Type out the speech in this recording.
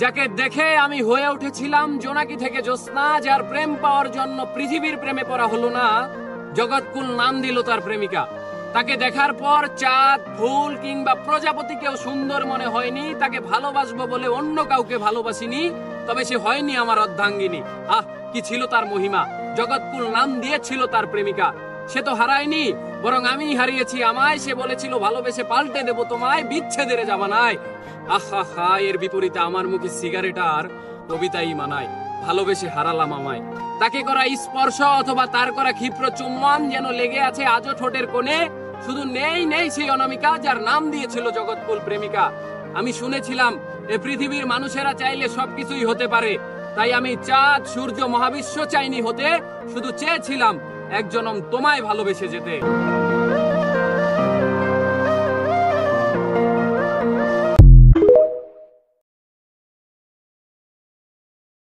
যাকে দেখে আমি হয়ে উঠেছিলাম জোনাকি থেকে জ্যোৎস্না, যার প্রেম পাওয়ার জন্য পৃথিবীর প্রেমে পড়া হলো না, জগৎকুল নাম দিল তার প্রেমিকা। তাকে দেখার পর চাঁদ, ফুল কিংবা প্রজাপতিকেও সুন্দর মনে হয়নি। তাকে ভালোবাসবো বলে অন্য কাউকে ভালোবাসিনি, তবে সে হয়নি আমার অর্ধাঙ্গিনী। আহ, কি ছিল তার মহিমা! জগৎকুল নাম দিয়েছিল তার প্রেমিকা। সে তো হারায়নি, বরং আমি হারিয়েছি আমায়। সে বলেছিল ভালোবেসে পাল্টে দেব তোমায় বিচ্ছেদের জামানায়। আহা হা, এর বিপরীতে আমার মুখে সিগারেট আর কবিতাই মানায়। ভালোবেসে হারালাম আমায়। তাকে করা স্পর্শ অথবা তার করা ক্ষিপ্র চুম্বন যেন লেগে আছে আজও ঠোঁটের কোণে। শুধু নেই নেই সেই অনামিকা যার নাম দিয়েছিল জগৎকুল প্রেমিকা। আমি শুনেছিলাম এ পৃথিবীর মানুষেরা চাইলে সবকিছুই হতে পারে, তাই আমি চাঁদ, সূর্য, মহাবিশ্ব চাইনি হতে, শুধু চেয়েছিলাম এক জনম তোমায় ভালোবেসে যেতে।